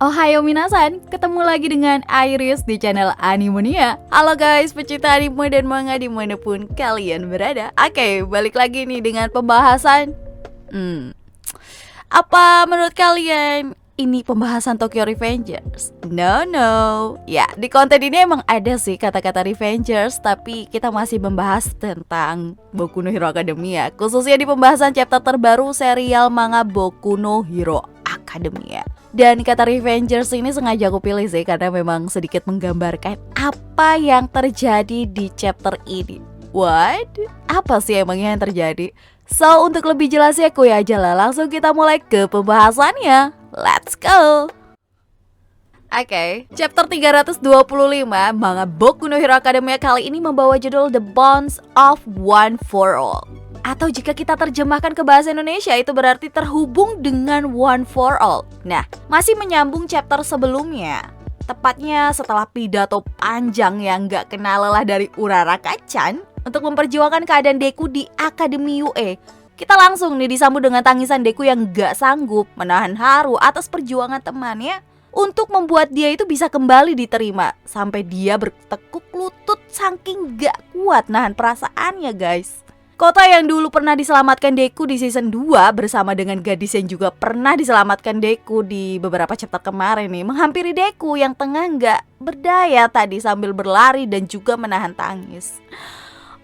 Ohayo minasan, ketemu lagi dengan Iris di channel Animania. Halo guys, pecinta anime dan manga dimanapun kalian berada. Oke, balik lagi nih dengan pembahasan Apa menurut kalian ini pembahasan Tokyo Revengers? No. Ya, di konten ini emang ada sih kata-kata Revengers, tapi kita masih membahas tentang Boku no Hero Academia, khususnya di pembahasan chapter terbaru serial manga Boku no Hero Academia. Dan kata Revengers ini sengaja aku pilih sih karena memang sedikit menggambarkan apa yang terjadi di chapter ini. What? Apa sih emangnya yang terjadi? So, untuk lebih jelasnya kuy aja lah, langsung kita mulai ke pembahasannya. Let's go! Oke, chapter 325 manga Boku no Hero Academia kali ini membawa judul The Bonds of One for All. Atau jika kita terjemahkan ke bahasa Indonesia itu berarti terhubung dengan One for All. Nah, masih menyambung chapter sebelumnya. Tepatnya setelah pidato panjang yang gak kenal lelah dari Uraraka-chan untuk memperjuangkan keadaan Deku di Akademi UE. Kita langsung nih disambut dengan tangisan Deku yang gak sanggup menahan haru atas perjuangan temannya untuk membuat dia itu bisa kembali diterima. Sampai dia bertekuk lutut saking gak kuat nahan perasaannya guys. Kota yang dulu pernah diselamatkan Deku di season 2 bersama dengan gadis yang juga pernah diselamatkan Deku di beberapa chapter kemarin nih menghampiri Deku yang tengah gak berdaya tadi sambil berlari dan juga menahan tangis.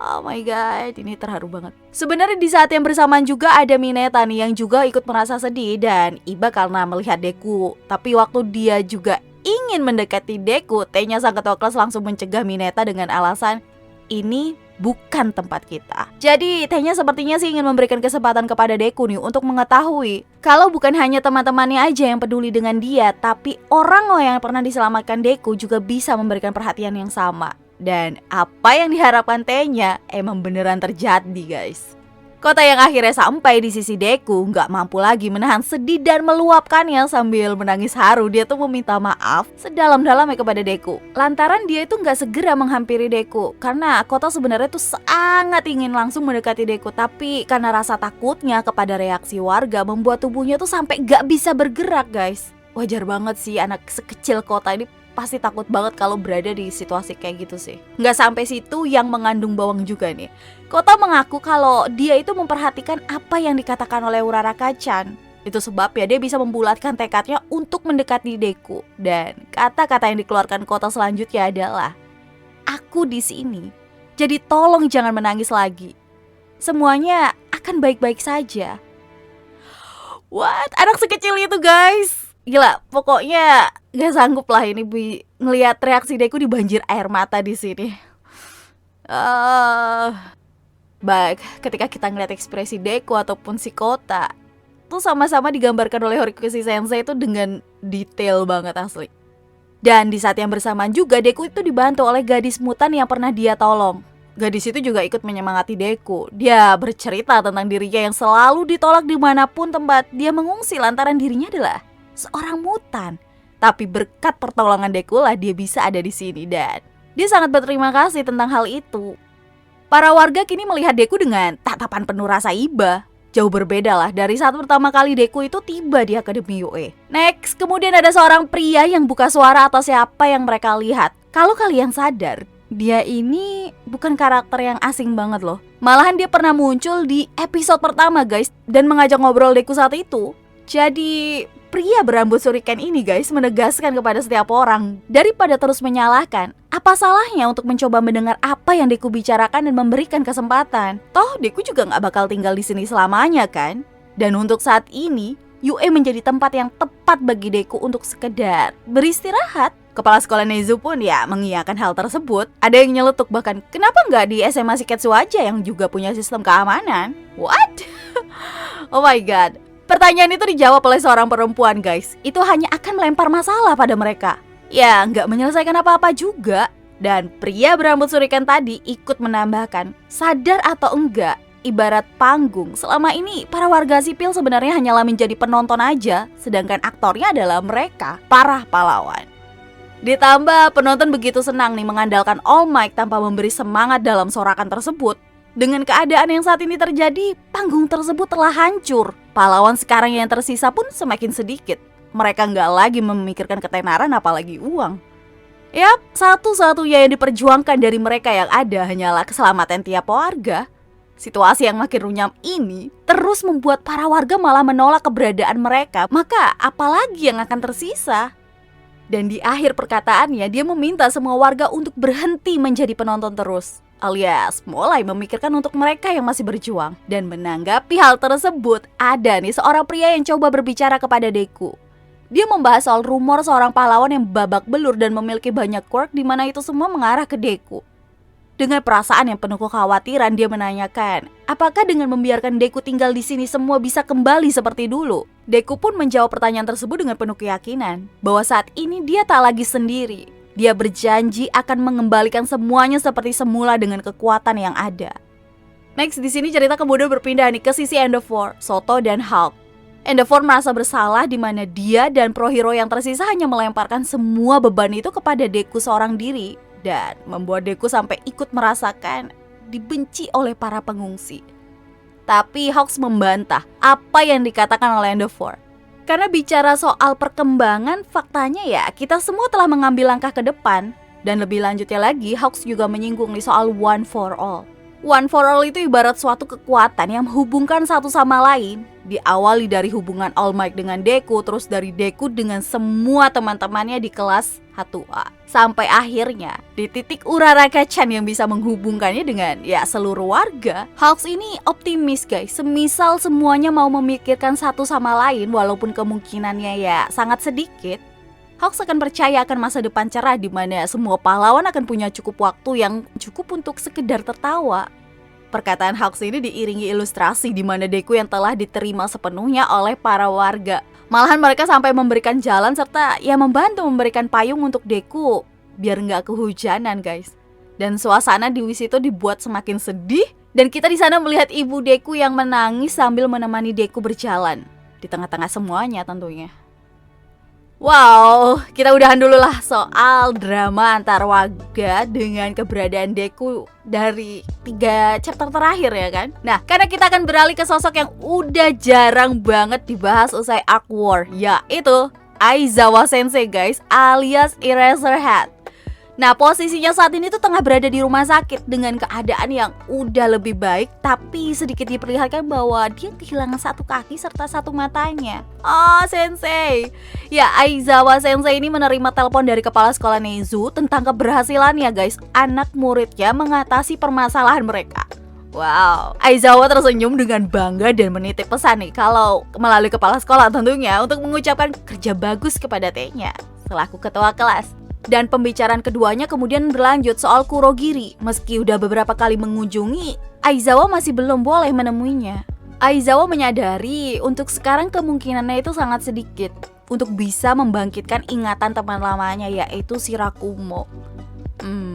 Oh my god, ini terharu banget. Sebenarnya di saat yang bersamaan juga ada Mineta nih yang juga ikut merasa sedih dan iba karena melihat Deku. Tapi waktu dia juga ingin mendekati Deku, T-nya sang ketua kelas langsung mencegah Mineta dengan alasan ini bukan tempat kita. Jadi T-nya sepertinya sih ingin memberikan kesempatan kepada Deku nih untuk mengetahui kalau bukan hanya teman-temannya aja yang peduli dengan dia, tapi orang yang pernah diselamatkan Deku juga bisa memberikan perhatian yang sama. Dan apa yang diharapkan T-nya emang beneran terjadi guys. Kota yang akhirnya sampai di sisi Deku gak mampu lagi menahan sedih dan meluapkannya sambil menangis haru. Dia tuh meminta maaf sedalam-dalamnya kepada Deku lantaran dia itu gak segera menghampiri Deku. Karena Kota sebenarnya tuh sangat ingin langsung mendekati Deku, tapi karena rasa takutnya kepada reaksi warga membuat tubuhnya tuh sampai gak bisa bergerak guys. Wajar banget sih anak sekecil Kota ini pasti takut banget kalau berada di situasi kayak gitu sih. Nggak sampai situ, yang mengandung bawang juga nih. Kota mengaku kalau dia itu memperhatikan apa yang dikatakan oleh Uraraka-chan. Itu sebabnya dia bisa membulatkan tekadnya untuk mendekati Deku. Dan kata-kata yang dikeluarkan Kota selanjutnya adalah, aku di sini. Jadi tolong jangan menangis lagi. Semuanya akan baik-baik saja. What? Anak sekecil itu guys. Gila, pokoknya gak sanggup lah ini ngelihat reaksi Deku di banjir air mata di sini. Baik, ketika kita ngeliat ekspresi Deku ataupun si Kota, tuh sama-sama digambarkan oleh Horikoshi Sensei itu dengan detail banget asli. Dan di saat yang bersamaan juga Deku itu dibantu oleh gadis mutan yang pernah dia tolong. Gadis itu juga ikut menyemangati Deku. Dia bercerita tentang dirinya yang selalu ditolak dimanapun tempat dia mengungsi lantaran dirinya adalah seorang mutan. Tapi berkat pertolongan Deku lah dia bisa ada di sini dan dia sangat berterima kasih tentang hal itu. Para warga kini melihat Deku dengan tatapan penuh rasa iba. Jauh berbeda lah dari saat pertama kali Deku itu tiba di Akademi UE. Next, kemudian ada seorang pria yang buka suara atas siapa yang mereka lihat. Kalau kalian sadar, dia ini bukan karakter yang asing banget loh. Malahan dia pernah muncul di episode pertama guys dan mengajak ngobrol Deku saat itu. Jadi pria berambut suriken ini guys menegaskan kepada setiap orang, daripada terus menyalahkan, apa salahnya untuk mencoba mendengar apa yang Deku bicarakan dan memberikan kesempatan. Toh Deku juga gak bakal tinggal di sini selamanya kan. Dan untuk saat ini UE menjadi tempat yang tepat bagi Deku untuk sekedar beristirahat. Kepala sekolah Nezu pun ya mengiyakan hal tersebut. Ada yang nyeletuk bahkan, kenapa gak di SMA Shiketsu aja yang juga punya sistem keamanan? What? Oh my god. Pertanyaan itu dijawab oleh seorang perempuan guys. Itu hanya akan melempar masalah pada mereka. Ya nggak menyelesaikan apa-apa juga. Dan pria berambut suriken tadi ikut menambahkan, sadar atau enggak, ibarat panggung, selama ini para warga sipil sebenarnya hanyalah menjadi penonton aja. Sedangkan aktornya adalah mereka, para pahlawan. Ditambah penonton begitu senang nih mengandalkan All Might tanpa memberi semangat dalam sorakan tersebut. Dengan keadaan yang saat ini terjadi, panggung tersebut telah hancur. Pahlawan sekarang yang tersisa pun semakin sedikit. mereka nggak lagi memikirkan ketenaran apalagi uang. Yap, satu-satunya yang diperjuangkan dari mereka yang ada hanyalah keselamatan tiap warga. Situasi yang makin runyam ini terus membuat para warga malah menolak keberadaan mereka. Maka apalagi yang akan tersisa? Dan di akhir perkataannya dia meminta semua warga untuk berhenti menjadi penonton terus, alias mulai memikirkan untuk mereka yang masih berjuang. Dan menanggapi hal tersebut, ada nih seorang pria yang coba berbicara kepada Deku. Dia membahas soal rumor seorang pahlawan yang babak belur dan memiliki banyak quirk, di mana itu semua mengarah ke Deku. Dengan perasaan yang penuh kekhawatiran, dia menanyakan, apakah dengan membiarkan Deku tinggal di sini semua bisa kembali seperti dulu? Deku pun menjawab pertanyaan tersebut dengan penuh keyakinan bahwa saat ini dia tak lagi sendiri. Dia berjanji akan mengembalikan semuanya seperti semula dengan kekuatan yang ada. Next, di sini cerita kemudian berpindah nih ke sisi Endeavor, Soto dan Hulk. Endeavor merasa bersalah di mana dia dan pro hero yang tersisa hanya melemparkan semua beban itu kepada Deku seorang diri. Dan membuat Deku sampai ikut merasakan dibenci oleh para pengungsi. Tapi Hawks membantah apa yang dikatakan oleh Endeavor. Karena bicara soal perkembangan, faktanya ya kita semua telah mengambil langkah ke depan. Dan lebih lanjutnya lagi, Hawks juga menyinggung nih soal One for All. One for All itu ibarat suatu kekuatan yang menghubungkan satu sama lain. Diawali dari hubungan All Might dengan Deku, terus dari Deku dengan semua teman-temannya di kelas H2A. Sampai akhirnya di titik Uraraka-chan yang bisa menghubungkannya dengan ya seluruh warga. Hawks ini optimis guys, semisal semuanya mau memikirkan satu sama lain walaupun kemungkinannya ya sangat sedikit. Hawks akan percaya akan masa depan cerah di mana semua pahlawan akan punya cukup waktu yang cukup untuk sekedar tertawa. Perkataan Hawks ini diiringi ilustrasi di mana Deku yang telah diterima sepenuhnya oleh para warga. Malahan mereka sampai memberikan jalan serta ya membantu memberikan payung untuk Deku biar nggak kehujanan guys. Dan suasana di Wis itu dibuat semakin sedih dan kita di sana melihat ibu Deku yang menangis sambil menemani Deku berjalan di tengah-tengah semuanya tentunya. Wow, kita udahan dulu lah soal drama antar warga dengan keberadaan Deku dari 3 chapter terakhir ya kan. Nah, karena kita akan beralih ke sosok yang udah jarang banget dibahas usai Arc War, yaitu Aizawa Sensei guys, alias Eraserhead. Nah, posisinya saat ini tuh tengah berada di rumah sakit dengan keadaan yang udah lebih baik, tapi sedikit diperlihatkan bahwa dia kehilangan satu kaki serta satu matanya. Oh, Sensei. Ya, Aizawa Sensei ini menerima telepon dari kepala sekolah Nezu tentang keberhasilannya guys, anak muridnya mengatasi permasalahan mereka. Wow, Aizawa tersenyum dengan bangga dan menitip pesan nih kalau melalui kepala sekolah tentunya untuk mengucapkan kerja bagus kepada T-nya selaku ketua kelas. Dan pembicaraan keduanya kemudian berlanjut soal Kurogiri. Meski udah beberapa kali mengunjungi, Aizawa masih belum boleh menemuinya. Aizawa menyadari untuk sekarang kemungkinannya itu sangat sedikit untuk bisa membangkitkan ingatan teman lamanya yaitu Shirakumo.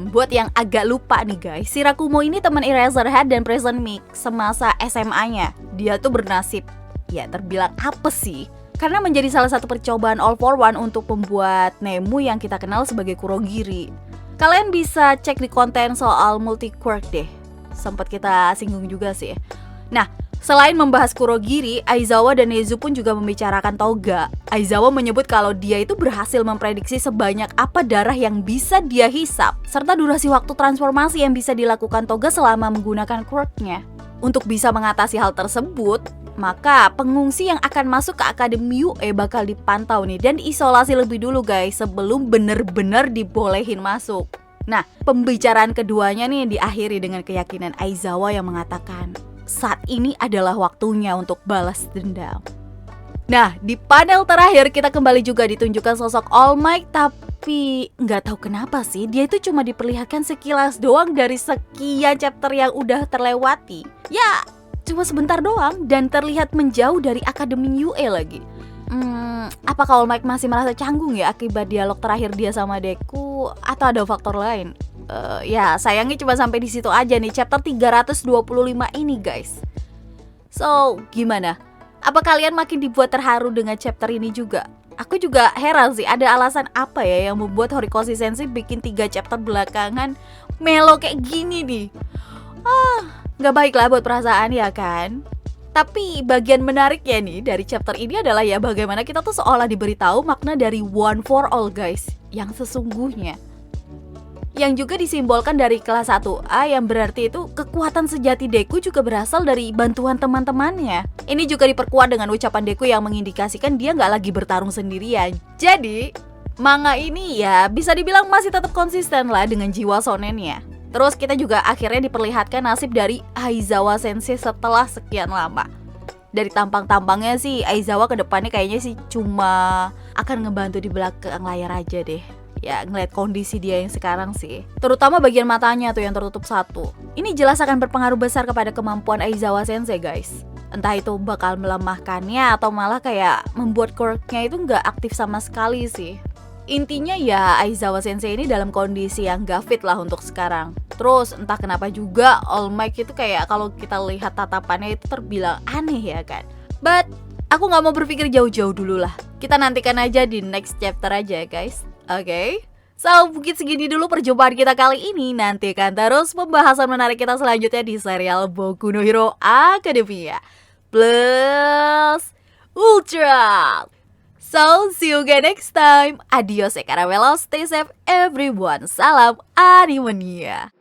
Buat yang agak lupa nih guys, Shirakumo ini teman Eraserhead dan Prison Mic semasa SMA-nya. Dia tuh bernasib, ya terbilang apes sih. Karena menjadi salah satu percobaan All for One untuk membuat Nemu yang kita kenal sebagai Kurogiri. Kalian bisa cek di konten soal multi quirk deh. Sempat kita singgung juga sih. Nah, selain membahas Kurogiri, Aizawa dan Nezu pun juga membicarakan Toga. Aizawa menyebut kalau dia itu berhasil memprediksi sebanyak apa darah yang bisa dia hisap, serta durasi waktu transformasi yang bisa dilakukan Toga selama menggunakan quirknya. Untuk bisa mengatasi hal tersebut, maka pengungsi yang akan masuk ke Akademi UE bakal dipantau nih dan diisolasi lebih dulu guys sebelum bener-bener dibolehin masuk. Nah, pembicaraan keduanya nih diakhiri dengan keyakinan Aizawa yang mengatakan saat ini adalah waktunya untuk balas dendam. Nah, di panel terakhir kita kembali juga ditunjukkan sosok All Might, tapi nggak tahu kenapa sih dia itu cuma diperlihatkan sekilas doang dari sekian chapter yang udah terlewati. Ya, cuma sebentar doang dan terlihat menjauh dari Akademi UE lagi. Apakah All Might masih merasa canggung ya akibat dialog terakhir dia sama Deku atau ada faktor lain? Ya sayangnya cuma sampai di situ aja nih chapter 325 ini guys. So gimana? Apa kalian makin dibuat terharu dengan chapter ini juga? Aku juga heran sih ada alasan apa ya yang membuat Horikoshi Sensei bikin 3 chapter belakangan melo kayak gini nih. Gak baik lah buat perasaan ya kan. Tapi bagian menariknya nih dari chapter ini adalah ya bagaimana kita tuh seolah diberitahu makna dari one for all guys, yang sesungguhnya. Yang juga disimbolkan dari kelas 1A yang berarti itu kekuatan sejati Deku juga berasal dari bantuan teman-temannya. Ini juga diperkuat dengan ucapan Deku yang mengindikasikan dia nggak lagi bertarung sendirian. Jadi, manga ini ya bisa dibilang masih tetap konsisten lah dengan jiwa shonennya. Terus kita juga akhirnya diperlihatkan nasib dari Aizawa Sensei setelah sekian lama. Dari tampang-tampangnya sih Aizawa kedepannya kayaknya sih cuma akan ngebantu di belakang layar aja deh. Ya ngeliat kondisi dia yang sekarang sih. Terutama bagian matanya tuh yang tertutup satu. Ini jelas akan berpengaruh besar kepada kemampuan Aizawa Sensei guys. Entah itu bakal melemahkannya atau malah kayak membuat quirk-nya itu nggak aktif sama sekali sih. Intinya ya Aizawa Sensei ini dalam kondisi yang gak fit lah untuk sekarang. Terus entah kenapa juga All Might itu kayak kalau kita lihat tatapannya itu terbilang aneh ya kan. But aku gak mau berpikir jauh-jauh dulu lah. Kita nantikan aja di next chapter aja guys. Oke? So mungkin segini dulu perjumpaan kita kali ini. Nantikan terus pembahasan menarik kita selanjutnya di serial Boku no Hero Academia Plus Ultra. So, see you again next time. Adios, Caramelos. Stay safe, everyone. Salam Animania.